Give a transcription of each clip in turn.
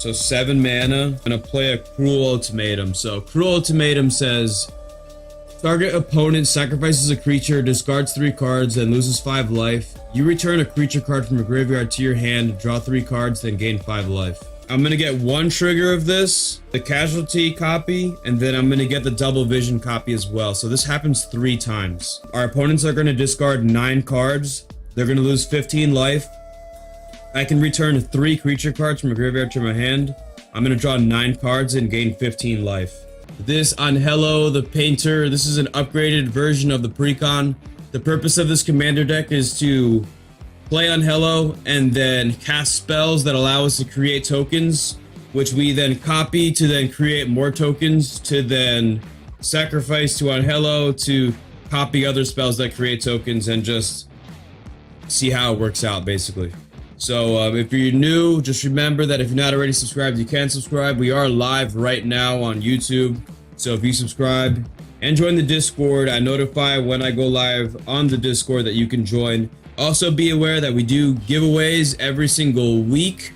So 7 mana. I'm gonna play a Cruel Ultimatum. So Cruel Ultimatum says, target opponent sacrifices a creature, discards 3 cards, and loses 5 life. You return a creature card from your graveyard to your hand, draw 3 cards, then gain 5 life. I'm gonna get 1 trigger of this, the casualty copy, and then I'm gonna get the double vision copy as well. So this happens 3 times. Our opponents are gonna discard 9 cards. They're gonna lose 15 life. I can return 3 creature cards from my graveyard to my hand. I'm gonna draw 9 cards and gain 15 life. This Anhelo the Painter, this is an upgraded version of the Precon. The purpose of this commander deck is to play Anhelo and then cast spells that allow us to create tokens, which we then copy to then create more tokens to then sacrifice to Anhelo to copy other spells that create tokens and just see how it works out, basically. So if you're new, just remember that if you're not already subscribed, you can subscribe. We are live right now on YouTube. So if you subscribe and join the Discord, I notify when I go live on the Discord that you can join. Also be aware that we do giveaways every single week.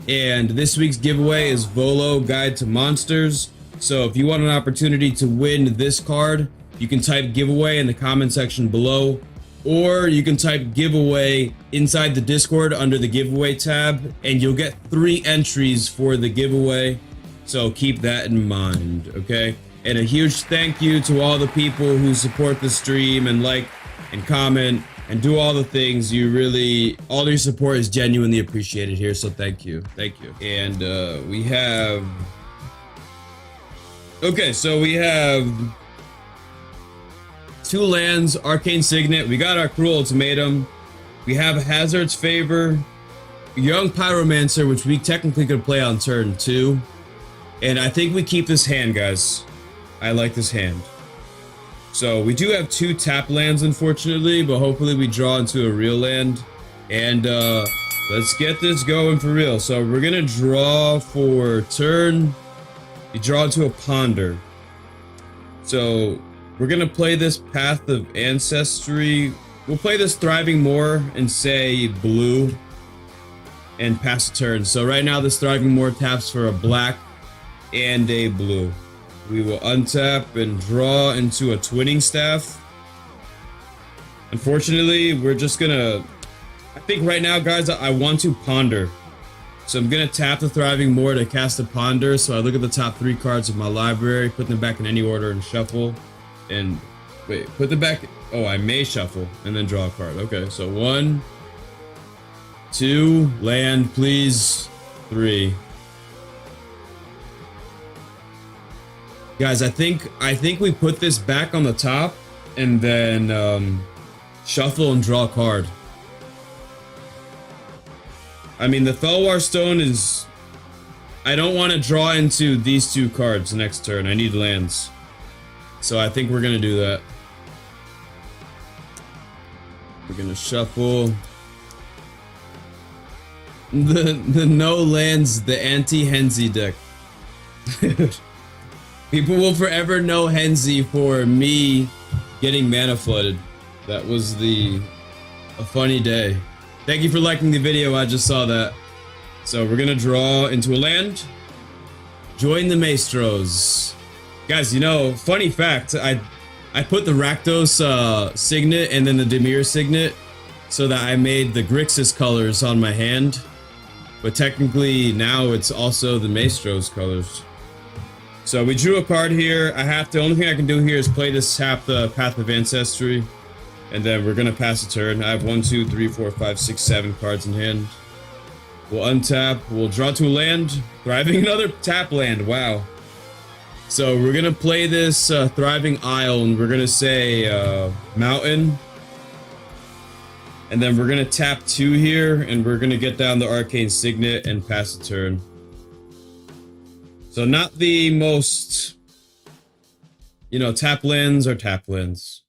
And this week's giveaway is Volo Guide to Monsters. So if you want an opportunity to win this card, you can type giveaway in the comment section below. Or you can type giveaway inside the Discord under the giveaway tab, and you'll get 3 entries for the giveaway. So keep that in mind, okay? And a huge thank you to all the people who support the stream and like and comment and do all the things. You really, all your support is genuinely appreciated here. So thank you. Thank you. And we have, okay, so we have 2 lands, Arcane Signet. We got our Cruel Ultimatum. We have Hazard's Favor, Young Pyromancer, which we technically could play on turn 2. And I think we keep this hand, guys. I like this hand. So we do have 2 tap lands, unfortunately, but hopefully we draw into a real land. And let's get this going for real. So we're gonna draw for turn. We draw into a Ponder. So we're gonna play this Path of Ancestry. We'll play this Thriving Moor and say blue and pass a turn. So right now this Thriving Moor taps for a black and a blue. We will untap and draw into a Twinning Staff. Unfortunately, we're just gonna, I think right now, guys, I want to Ponder. So I'm gonna tap the Thriving Moor to cast a Ponder. So I look at the top 3 cards of my library, put them back in any order and shuffle. And wait, put them back. Oh, I may shuffle and then draw a card. Okay, so 1, 2, land, please. 3. Guys, I think we put this back on the top and then shuffle and draw a card. I mean, the Thelwar Stone is, I don't want to draw into these 2 cards next turn. I need lands. So I think we're gonna do that. We're gonna shuffle. The no lands, the anti-Henzi deck. People will forever know Henzi for me getting mana flooded. That was a funny day. Thank you for liking the video, I just saw that. So we're gonna draw into a land. Join the Maestros. Guys, you know, funny fact, I put the Rakdos Signet and then the Dimir Signet so that I made the Grixis colors on my hand. But technically now it's also the Maestros colors. So we drew a card here. The only thing I can do here is play this, tap the Path of Ancestry, and then we're gonna pass a turn. I have 1, 2, 3, 4, 5, 6, 7 cards in hand. We'll untap, we'll draw to a land, Thriving, another tap land, wow. So we're gonna play this Thriving Isle, and we're gonna say Mountain. And then we're gonna tap 2 here, and we're gonna get down the Arcane Signet and pass a turn. So not the most, you know, tap lands are tap lands.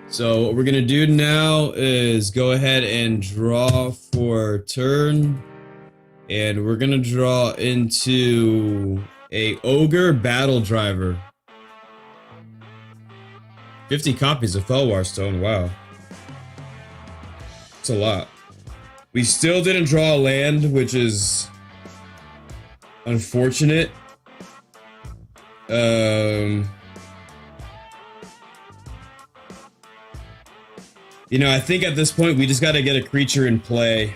So what we're gonna do now is go ahead and draw for turn. And we're gonna draw into a Ogre Battle Driver. 50 copies of Thelwar Stone, wow. That's a lot. We still didn't draw a land, which is unfortunate. You know, I think at this point we just gotta get a creature in play.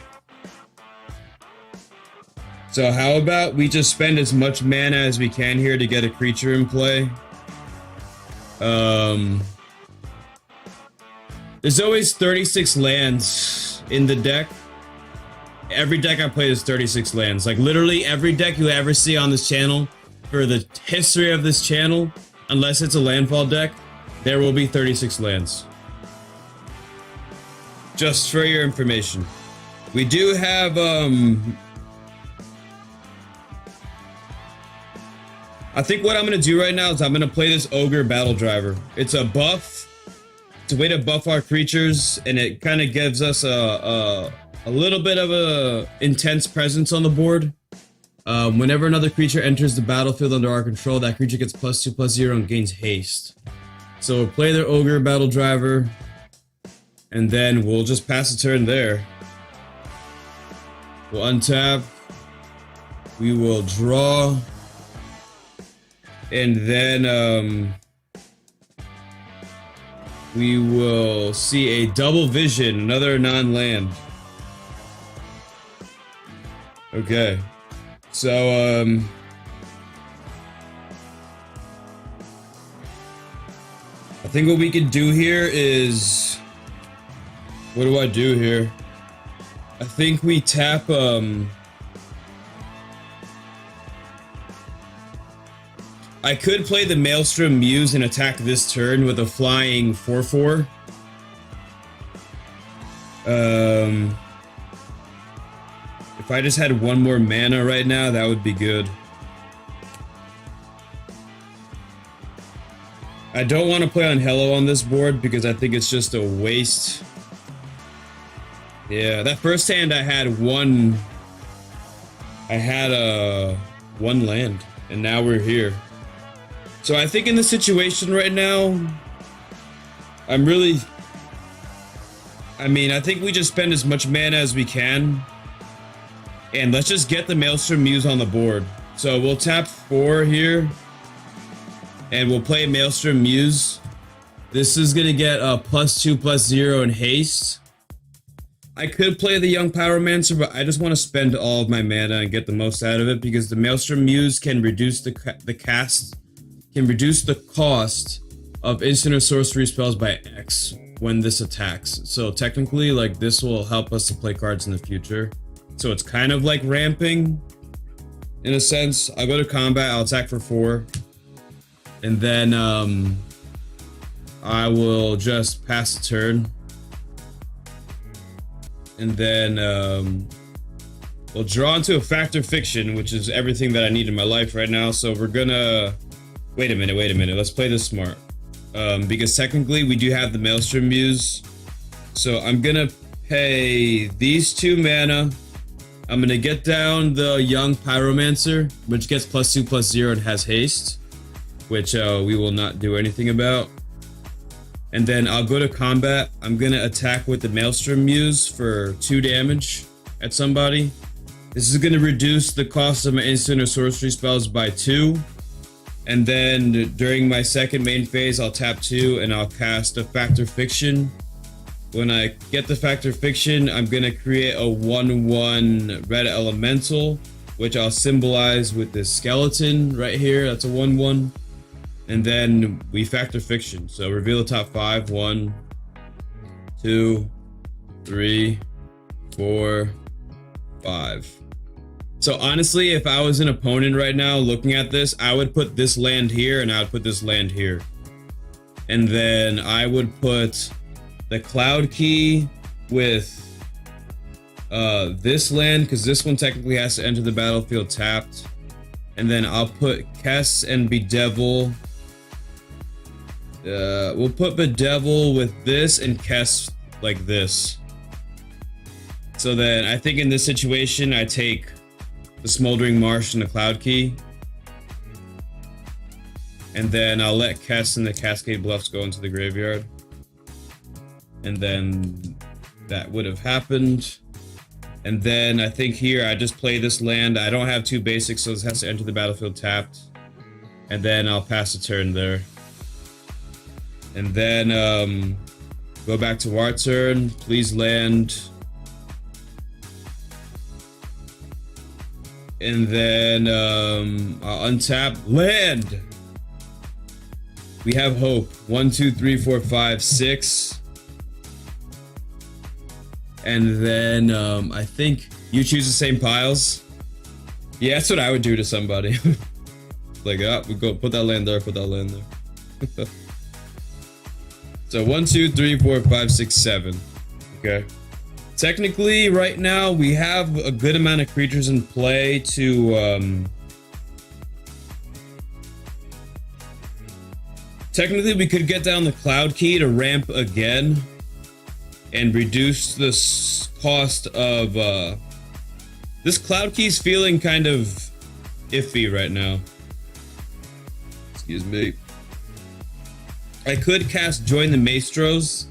So how about we just spend as much mana as we can here to get a creature in play? There's always 36 lands in the deck. Every deck I play is 36 lands. Like literally every deck you ever see on this channel for the history of this channel, unless it's a landfall deck, there will be 36 lands. Just for your information. We do have, I think what I'm gonna do right now is I'm gonna play this Ogre Battle Driver. It's a buff. It's a way to buff our creatures, and it kind of gives us a little bit of a intense presence on the board. Whenever another creature enters the battlefield under our control, that creature gets +2/+0 and gains haste. So we'll play their Ogre Battle Driver, and then we'll just pass the turn there. We'll untap. We will draw. And then we will see a double vision, another non-land. Okay. So I think what we can do here is, what do I do here? I think we tap I could play the Maelstrom Muse and attack this turn with a flying 4/4. If I just had one more mana right now, that would be good. I don't want to play Anhelo on this board because I think it's just a waste. Yeah, that first hand I had one land, and now we're here. So I think in this situation right now, I think we just spend as much mana as we can. And let's just get the Maelstrom Muse on the board. So we'll tap 4 here. And we'll play Maelstrom Muse. This is gonna get a +2/+0 in haste. I could play the Young Pyromancer, but I just want to spend all of my mana and get the most out of it, because the Maelstrom Muse can reduce the cost of instant or sorcery spells by X when this attacks. So technically, like, this will help us to play cards in the future. So it's kind of like ramping, in a sense. I'll go to combat, I'll attack for 4. And then, I will just pass the turn. And then, we'll draw into a Factor Fiction, which is everything that I need in my life right now. So we're gonna... Wait a minute. Let's play this smart. Because technically we do have the Maelstrom Muse. So I'm gonna pay these 2 mana. I'm gonna get down the Young Pyromancer, which gets +2/+0 and has haste, which we will not do anything about. And then I'll go to combat. I'm gonna attack with the Maelstrom Muse for 2 damage at somebody. This is gonna reduce the cost of my instant or sorcery spells by 2. And then during my second main phase, I'll tap 2 and I'll cast a Factor Fiction. When I get the Factor Fiction, I'm gonna create a 1/1 red elemental, which I'll symbolize with this skeleton right here. That's a 1/1. And then we Factor Fiction. So reveal the top 5. 1, 2, 3, 4, 5. So honestly, if I was an opponent right now looking at this, I would put this land here and I would put this land here. And then I would put the Cloud Key with this land, because this one technically has to enter the battlefield tapped. And then I'll put Kess and Bedevil. We'll put Bedevil with this and Kess like this. So then I think in this situation, I take the Smoldering Marsh and the Cloud Key. And then I'll let Kess and the Cascade Bluffs go into the graveyard. And then that would have happened. And then I think here I just play this land. I don't have 2 basics, so this has to enter the battlefield tapped. And then I'll pass a turn there. And then go back to our turn. Please land. And then I'll untap land. We have hope. 1, 2, 3, 4, 5, 6. And then I think you choose the same piles. Yeah, that's what I would do to somebody. Like, we go put that land there, put that land there. So 1, 2, 3, 4, 5, 6, 7. Okay. Technically, right now we have a good amount of creatures in play to technically we could get down the Cloud Key to ramp again and reduce the cost of this Cloud Key's feeling kind of iffy right now. Excuse me. I could cast Join the Maestros.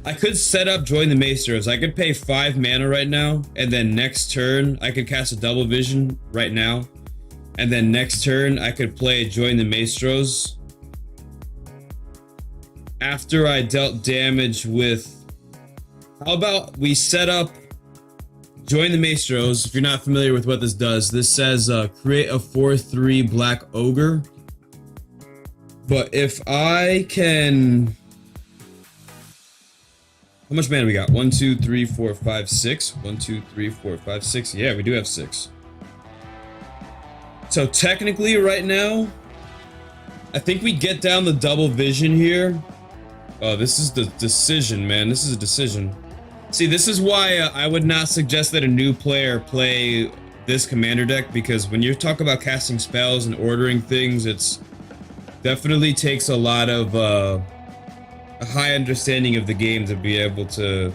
I could set up Join the Maestros. I could pay 5 mana right now, and then next turn I could cast a Double Vision right now, and then next turn I could play Join the Maestros after I dealt damage with. How about we set up Join the Maestros? If you're not familiar with what this does, this says create a 4/3 black ogre. But if I can, how much mana we got? 1, 2, 3, 4, 5, 6. 1, 2, 3, 4, 5, 6. Yeah, we do have 6. So technically right now, I think we get down the double vision here. Oh, this is the decision, man. This is a decision. See, this is why I would not suggest that a new player play this commander deck, because when you talk about casting spells and ordering things, it's definitely takes a lot of a high understanding of the game to be able to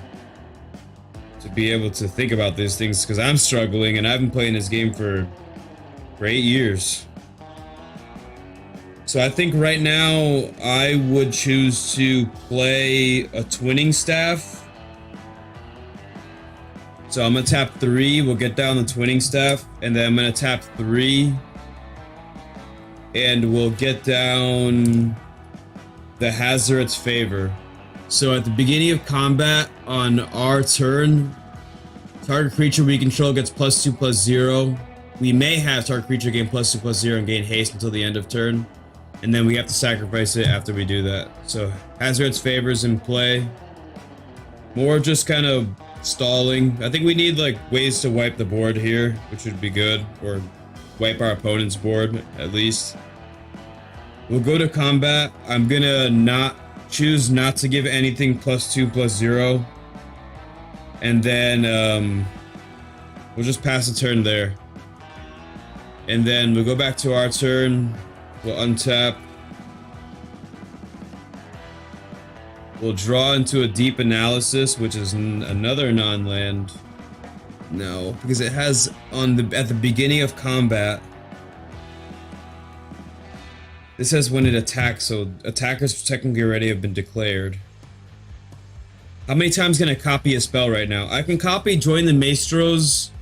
think about these things, because I'm struggling and I've been playing this game for 8 years. So I think right now I would choose to play a Twinning Staff. So I'm gonna tap 3, we'll get down the Twinning Staff, and then I'm gonna tap 3 and we'll get down the Hazard's Favor. So at the beginning of combat on our turn, target creature we control gets +2/+0. We may have target creature gain +2/+0 and gain haste until the end of turn, and then we have to sacrifice it after we do that. So Hazard's Favor is in play. More just kind of stalling. I think we need like ways to wipe the board here, which would be good, or wipe our opponent's board at least. We'll go to combat. I'm gonna choose not to give anything +2/+0, and then we'll just pass a turn there. And then we'll go back to our turn. We'll untap. We'll draw into a Deep Analysis, which is another non-land. No, because it has at the beginning of combat. This says when it attacks, so attackers technically already have been declared. How many times can I copy a spell right now? I can copy Join the Maestros.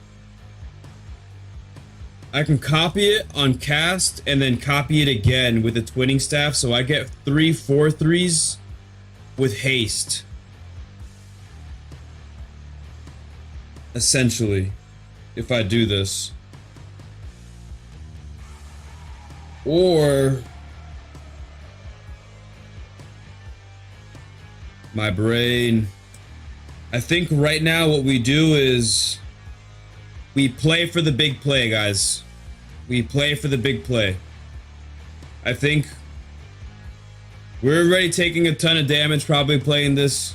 I can copy it on cast and then copy it again with the Twinning Staff, so I get 3 4/3s with haste. Essentially, if I do this. Or my brain. I think right now what we do is we play for the big play, guys. We play for the big play. I think we're already taking a ton of damage probably playing this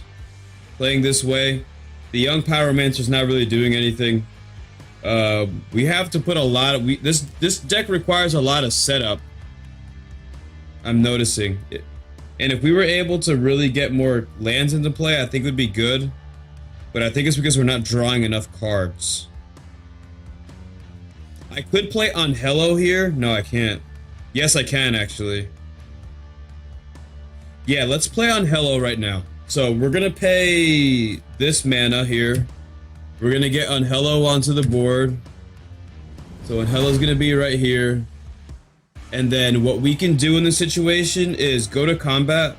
way. The Young Pyromancer's not really doing anything. We have to put a lot of this deck requires a lot of setup. I'm noticing it. And if we were able to really get more lands into play, I think it would be good. But I think it's because we're not drawing enough cards. I could play Anhelo here. No, I can't. Yes, I can, actually. Yeah, let's play Anhelo right now. So we're gonna pay this mana here. We're gonna get Anhelo onto the board. So Anhelo's gonna be right here. And then what we can do in this situation is go to combat.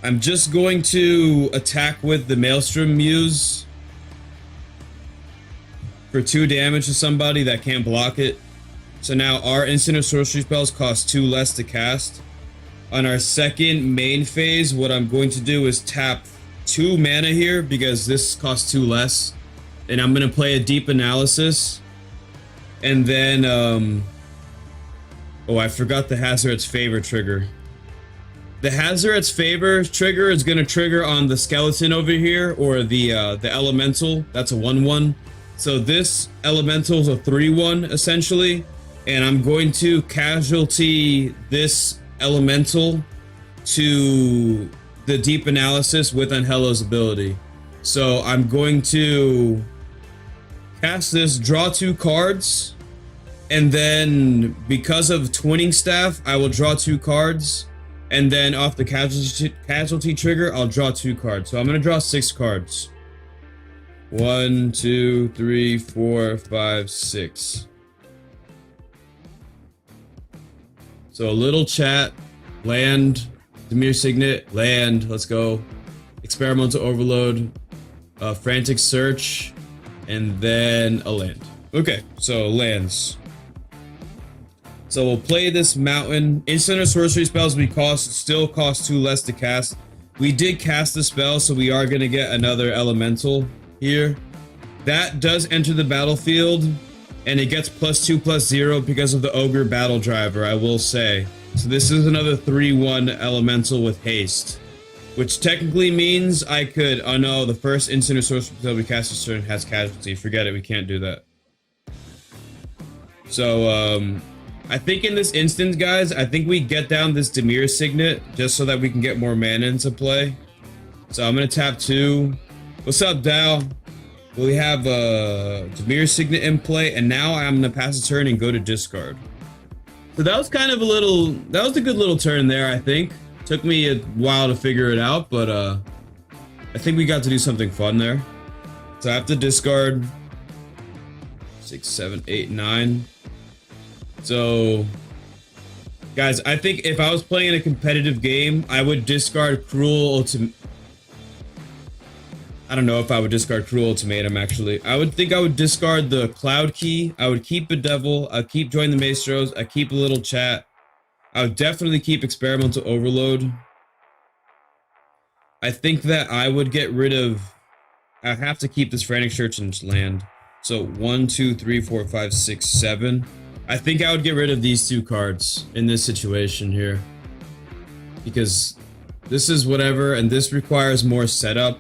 I'm just going to attack with the Maelstrom Muse for 2 damage to somebody that can't block it. So now our instant or sorcery spells cost 2 less to cast. On our second main phase, what I'm going to do is tap 2 mana here because this costs 2 less. And I'm going to play a Deep Analysis. And then, oh, I forgot the Hazoret's Favor trigger. The Hazoret's Favor trigger is going to trigger on the skeleton over here, or the elemental. That's a 1/1. So this elemental is a 3/1 essentially, and I'm going to casualty this elemental to the Deep Analysis with Anhelo's ability. So I'm going to cast this, draw 2 cards, and then because of Twinning Staff, I will draw 2 cards. And then off the casualty trigger, I'll draw 2 cards. So I'm gonna draw 6 cards. 1, 2, 3, 4, 5, 6. So a little chat, land, Dimir Signet, land, let's go. Experimental Overload, Frantic Search, and then a land. Okay, so lands. So we'll play this mountain. Instant or sorcery spells still cost 2 less to cast. We did cast the spell, so we are gonna get another elemental here. That does enter the battlefield, and it gets +2/+0 because of the Ogre Battle Driver, I will say. So this is another 3/1 elemental with haste, which technically means I could. Oh no, the first instant or sorcery spell we cast this turn has casualty. Forget it, we can't do that. So I think in this instance, guys, I think we get down this Dimir Signet just so that we can get more mana into play. So I'm gonna tap 2. What's up, Dow? We have Dimir Signet in play, and now I'm gonna pass a turn and go to discard. So that was kind of that was a good little turn there, I think. Took me a while to figure it out, but I think we got to do something fun there. So I have to discard 6, 7, 8, 9. So, guys, I think if I was playing in a competitive game, I would discard Cruel Ultimatum. I don't know if I would discard Cruel Ultimatum, actually. I would discard the Cloud Key. I would keep Bedevil. I'd keep Join the Maestros. I'd keep a little chat. I would definitely keep Experimental Overload. I think that I would get rid of... I have to keep this Frantic Search and land. So, 1, 2, 3, 4, 5, 6, 7... I think I would get rid of these 2 cards in this situation here. Because this is whatever, and this requires more setup.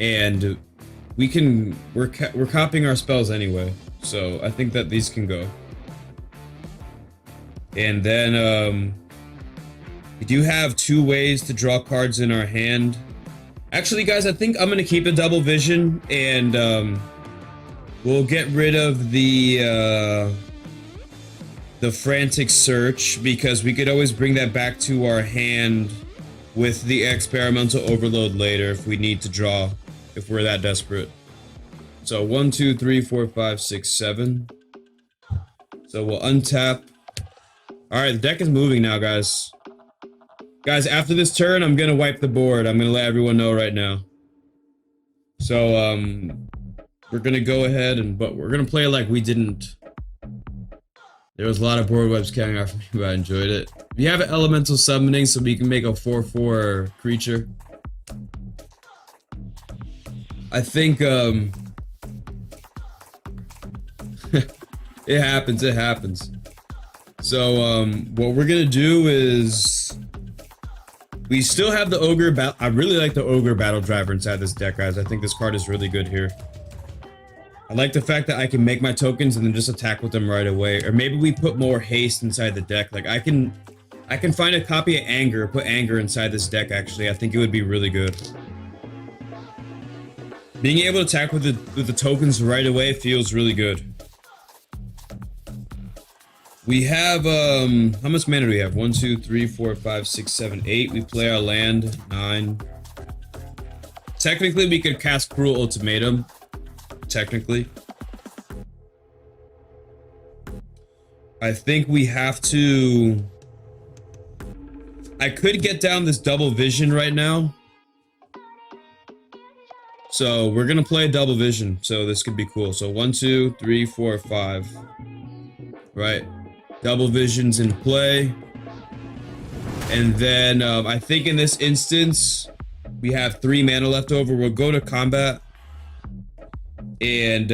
And we're copying our spells anyway. So I think that these can go. And then we do have 2 ways to draw cards in our hand. Actually, guys, I think I'm gonna keep a Double Vision, and we'll get rid of the Frantic Search, because we could always bring that back to our hand with the Experimental Overload later if we need to draw, if we're that desperate. So 1, 2, 3, 4, 5, 6, 7. So we'll untap. Alright, the deck is moving now, guys. Guys, after this turn, I'm gonna wipe the board. I'm gonna let everyone know right now. So, we're gonna go ahead but we're gonna play like we didn't. There was a lot of board wipes coming out from me, but I enjoyed it. We have an elemental summoning, so we can make a 4/4 creature. I think, it happens, it happens. So, what we're gonna do is... We still have the Ogre Battle... I really like the Ogre Battle Driver inside this deck, guys. I think this card is really good here. I like the fact that I can make my tokens and then just attack with them right away. Or maybe we put more haste inside the deck. Like, I can find a copy of Anger, put Anger inside this deck, actually. I think it would be really good. Being able to attack with the tokens right away feels really good. We have, how much mana do we have? 1, 2, 3, 4, 5, 6, 7, 8. We play our land. 9. technically we could cast Cruel Ultimatum. Technically. I think we have to... I could get down this double vision right now. So we're gonna play double vision, so this could be cool. So 1, 2, 3, 4, 5. Right. Double vision's in play. And then I think in this instance, we have 3 mana left over. We'll go to combat. And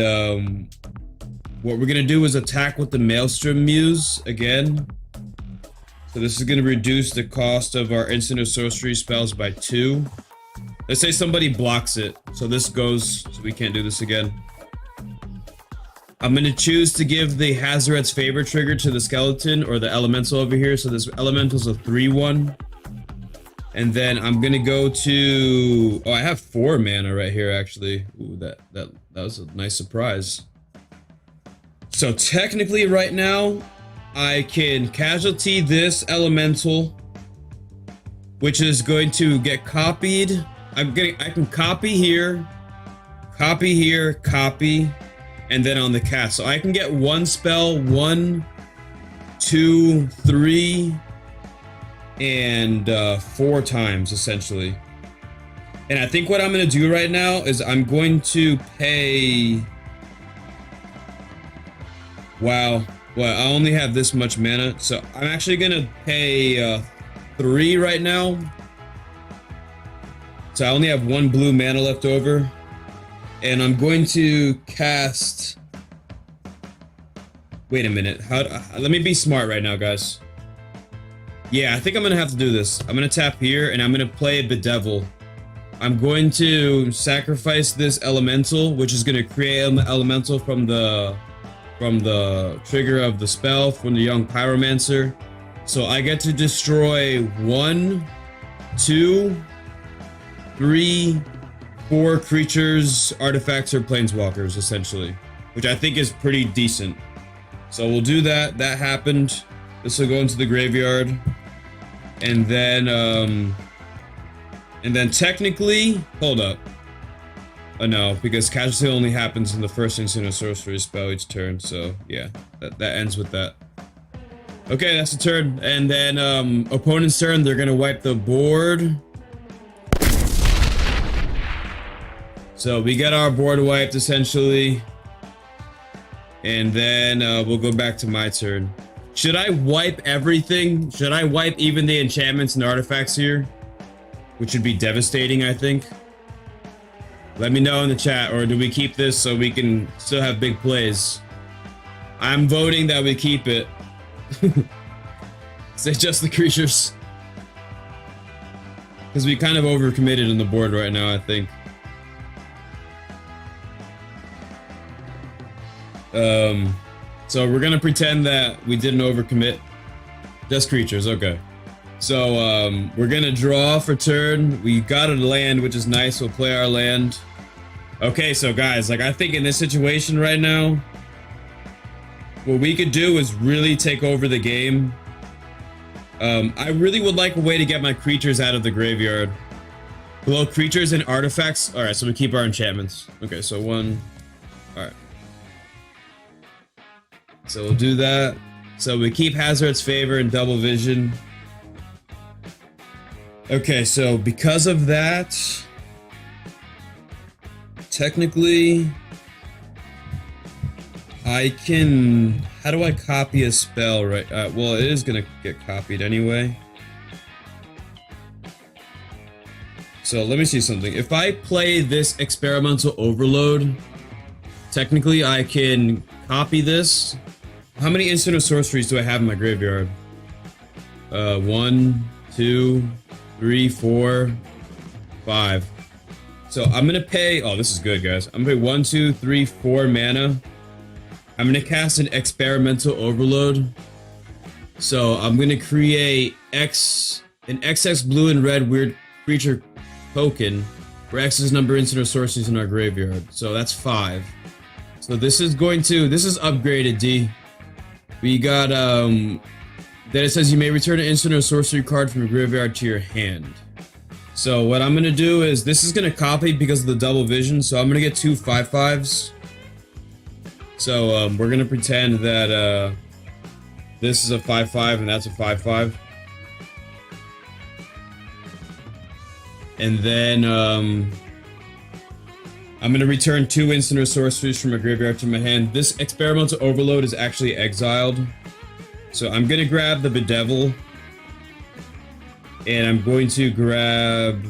what we're gonna do is attack with the Maelstrom Muse again. So this is gonna reduce the cost of our instant or sorcery spells by 2. Let's say somebody blocks it, so this goes, so we can't do this again. I'm gonna choose to give the Hazoret's Favor trigger to the skeleton or the elemental over here. So this elemental's a 3/1. And then I'm gonna go to, oh, I have 4 mana right here actually. Ooh, that was a nice surprise. So technically right now, I can casualty this elemental, which is going to get copied. I can copy here, copy, and then on the cast. So I can get 1 spell, 1, 2, 3, and 4 times essentially. And I think what I'm gonna do right now is I'm going to pay... Wow, well, I only have this much mana, so I'm actually gonna pay 3 right now. So I only have 1 blue mana left over. And I'm going to cast... Wait a minute, let me be smart right now, guys. Yeah, I think I'm gonna have to do this. I'm gonna tap here, and I'm gonna play Bedevil. I'm going to sacrifice this elemental, which is gonna create an elemental from the trigger of the spell from the young pyromancer. So I get to destroy 1, 2, 3, 4 creatures, artifacts, or planeswalkers, essentially, which I think is pretty decent. So we'll do that. That happened. This will go into the graveyard, and then technically, hold up. Oh no, because casualty only happens in the first instant or sorcery spell each turn. So yeah, that ends with that. Okay, that's the turn, and then opponent's turn. They're gonna wipe the board. So we get our board wiped essentially, and then we'll go back to my turn. Should I wipe everything? Should I wipe even the enchantments and artifacts here? Which would be devastating, I think. Let me know in the chat, or do we keep this so we can still have big plays? I'm voting that we keep it. Say just the creatures. Because we kind of overcommitted on the board right now, I think. So we're gonna pretend that we didn't overcommit. Just creatures, okay. So we're gonna draw for turn. We got a land, which is nice. We'll play our land. Okay, so guys, like I think in this situation right now, what we could do is really take over the game. I really would like a way to get my creatures out of the graveyard. Below creatures and artifacts. All right, so we keep our enchantments. Okay, so 1. All right. So we'll do that. So we keep Hazoret's Favor and double vision. Okay, so because of that, technically, I can... How do I copy a spell, right? Well, it is gonna get copied anyway. So let me see something. If I play this Experimental Overload, technically I can copy this. How many instant or sorceries do I have in my graveyard? 1, 2, 3, 4, 5. So I'm gonna pay, oh, this is good, guys. I'm gonna pay 1, 2, 3, 4 mana. I'm gonna cast an Experimental Overload. So I'm gonna create an XX blue and red weird creature token, where X is number of instant or sorceries in our graveyard. So that's 5. So this is upgraded, D. We got, then it says you may return an instant or sorcery card from your graveyard to your hand. So what I'm gonna do is, this is gonna copy because of the double vision, so I'm gonna get two 5/5s. So we're gonna pretend that this is a 5/5 and that's a 5/5. And then I'm gonna return two instant or sorceries from my graveyard to my hand. This experimental overload is actually exiled. So I'm gonna grab the Bedevil. And I'm going to grab...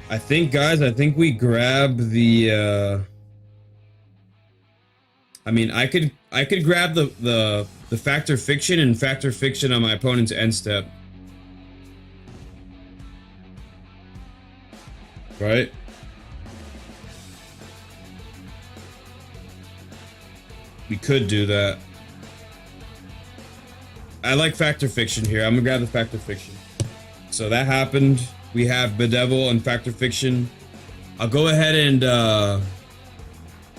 I think, guys, we grab the... I mean, I could grab the Factor Fiction and Factor Fiction on my opponent's end step. Right? We could do that. I like Factor Fiction here. I'm gonna grab the Factor Fiction. So that happened. We have Bedevil and Factor Fiction. I'll go ahead and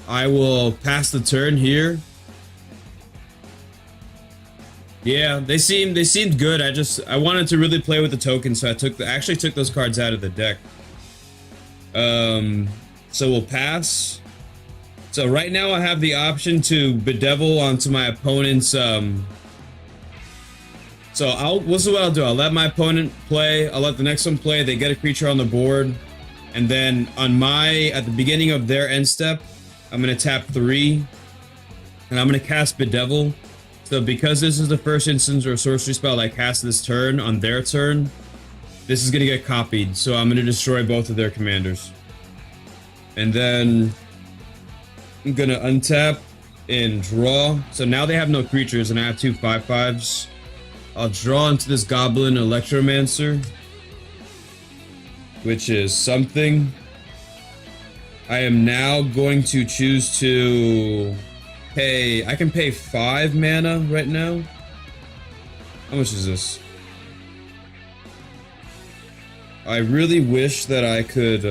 I will pass the turn here. Yeah, they seemed good. I wanted to really play with the tokens, so I actually took those cards out of the deck. So we'll pass. So right now I have the option to Bedevil onto my opponent's So this is what I'll do. I'll let my opponent play. I'll let the next one play. They get a creature on the board. And then at the beginning of their end step, I'm going to tap 3. And I'm going to cast Bedevil. So because this is the first instance or sorcery spell I cast this turn on their turn, this is going to get copied. So I'm going to destroy both of their commanders. And then I'm going to untap and draw. So now they have no creatures and I have two 5/5s. I'll draw into this Goblin Electromancer, which is something. I am now going to choose to pay... I can pay 5 mana right now. How much is this? I really wish that I could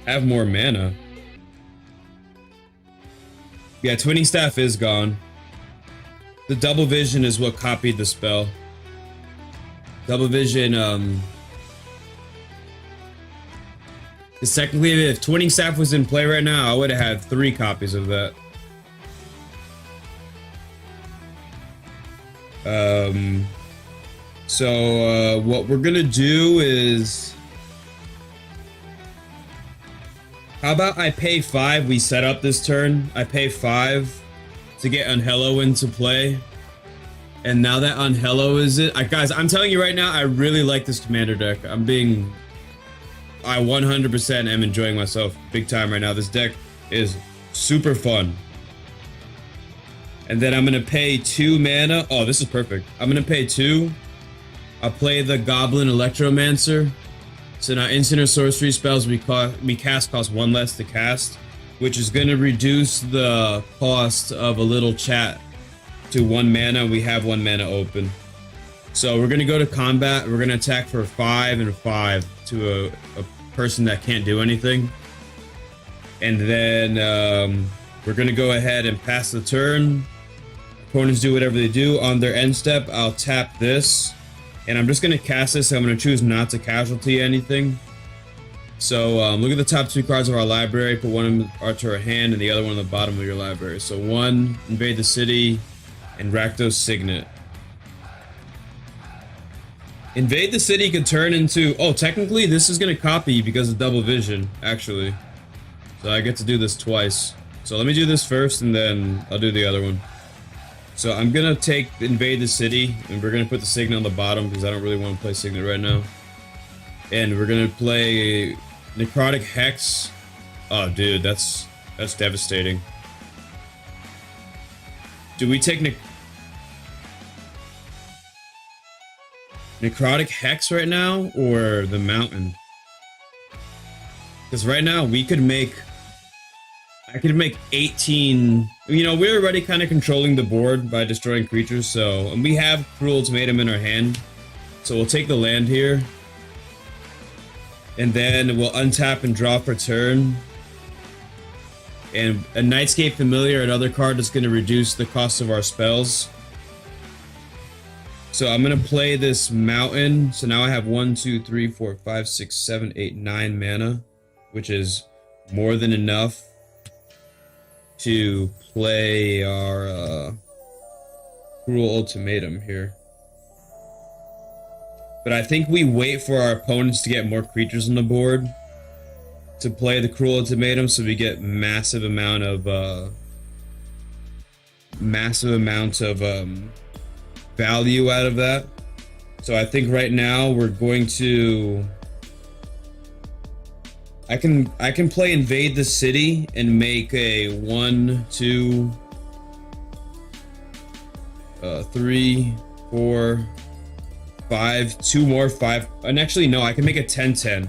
have more mana. Yeah, Twinning Staff is gone. The double vision is what copied the spell. Double vision, because technically if Twinning Staff was in play right now, I would have had 3 copies of that. So what we're gonna do is... How about I pay 5, we set up this turn, I pay 5 to get Anhelo into play. And now that Anhelo is it... guys, I'm telling you right now, I really like this commander deck. I 100% am enjoying myself big time right now. This deck is super fun. And then I'm going to pay 2 mana. Oh, this is perfect. I'm going to pay 2. I'll play the Goblin Electromancer. So now instant or sorcery spells we cast cost 1 less to cast, which is going to reduce the cost of a little chat to 1 mana. We have 1 mana open. So we're going to go to combat. We're going to attack for 5 and 5 to a person that can't do anything. And then we're going to go ahead and pass the turn. Opponents do whatever they do. On their end step, I'll tap this. And I'm just going to cast this. I'm going to choose not to casualty anything. So look at the top 2 cards of our library. Put one to our hand and the other one on the bottom of your library. So 1, invade the city, and Rakdos Signet. Invade the city could turn into... Oh, technically this is going to copy because of double vision, actually. So I get to do this twice. So let me do this first and then I'll do the other one. So I'm going to take invade the city and we're going to put the Signet on the bottom because I don't really want to play Signet right now. And we're going to play Necrotic Hex. Oh, dude, that's devastating. Do we take Necrotic Hex right now or the Mountain? Because right now we could make... I could make 18... You know, we're already kind of controlling the board by destroying creatures, so... And we have Cruel Ultimatum in our hand. So we'll take the land here. And then we'll untap and draw for turn. And a Nightscape Familiar, another card that's going to reduce the cost of our spells. So I'm gonna play this mountain. So now I have 1, 2, 3, 4, 5, 6, 7, 8, 9 mana, which is more than enough to play our Cruel Ultimatum here. But I think we wait for our opponents to get more creatures on the board to play the Cruel Ultimatum, so we get massive amount of value out of that. So I think right now we're going to I can play Invade the City and make a 1, 2, 3, 4, 5, 2 more 5, and actually no, I can make a 10-10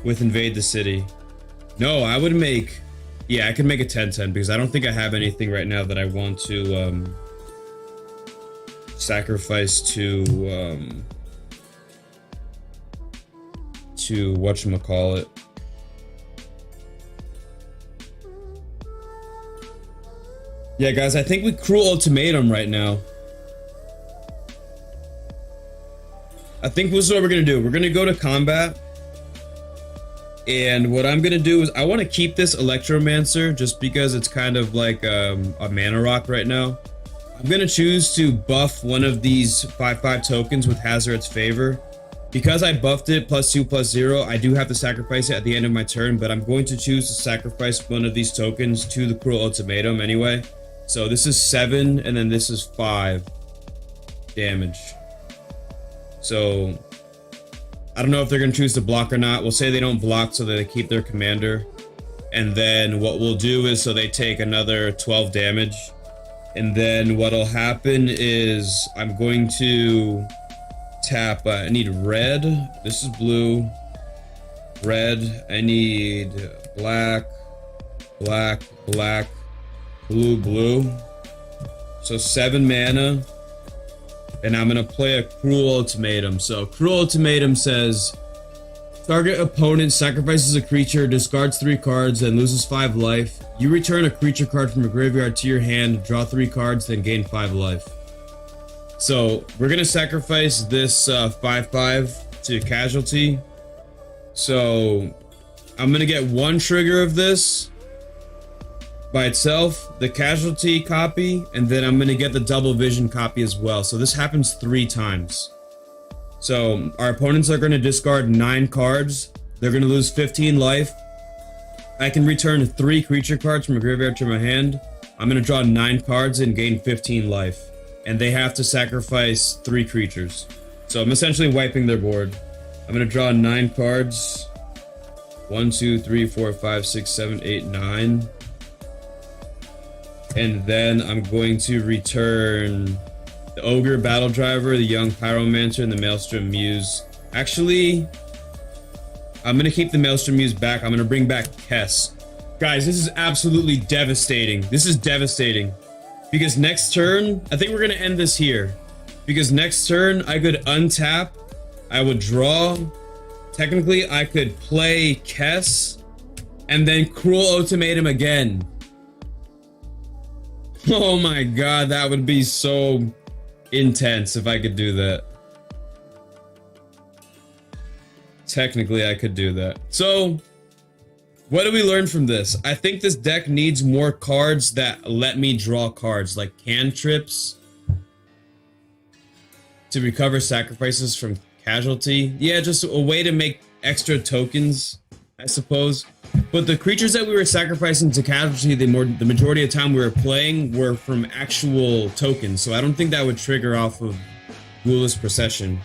with Invade the City. No, I would make, yeah, I can make a 10-10 because I don't think I have anything right now that I want to sacrifice to whatchamacallit. Yeah, guys, I think we Cruel Ultimatum right now. I think this is what we're gonna do. We're gonna go to combat. And what I'm gonna do is I want to keep this Electromancer just because it's kind of like a mana rock right now. I'm gonna choose to buff one of these 5/5 tokens with Hazard's Favor. Because I buffed it +2/+0, I do have to sacrifice it at the end of my turn, but I'm going to choose to sacrifice one of these tokens to the Cruel Ultimatum anyway. So this is 7 and then this is 5 damage. So I don't know if they're going to choose to block or not. We'll say they don't block so that they keep their commander. And then what we'll do is so they take another 12 damage. And then what'll happen is I'm going to tap, I need red. This is blue. Red. I need black, black, black, blue, blue. So 7 mana. And I'm gonna play a Cruel Ultimatum. So Cruel Ultimatum says target opponent sacrifices a creature, discards 3 cards, and loses 5 life. You return a creature card from your graveyard to your hand, draw 3 cards, then gain 5 life. So we're gonna sacrifice this 5/5 to casualty. So I'm gonna get 1 trigger of this by itself, the casualty copy, and then I'm gonna get the double vision copy as well. So this happens 3 times. So our opponents are gonna discard 9 cards. They're gonna lose 15 life. I can return 3 creature cards from a graveyard to my hand. I'm gonna draw 9 cards and gain 15 life. And they have to sacrifice 3 creatures. So I'm essentially wiping their board. I'm gonna draw 9 cards. 1, 2, 3, 4, 5, 6, 7, 8, 9. And then I'm going to return the Ogre Battle Driver, the Young Pyromancer, and the Maelstrom Muse. Actually, I'm going to keep the Maelstrom Muse back. I'm going to bring back Kess. Guys, this is absolutely devastating. This is devastating. Because next turn, I think we're going to end this here. Because next turn, I could untap. I would draw. Technically, I could play Kess. And then Cruel Ultimatum again. Oh my god, that would be so intense if I could do that. Technically, I could do that. So, what do we learn from this? I think this deck needs more cards that let me draw cards, like cantrips to recover sacrifices from casualty. Yeah, just a way to make extra tokens, I suppose. But the creatures that we were sacrificing to casualty, the majority of the time we were playing were from actual tokens, so I don't think that would trigger off of Ghoulish Procession.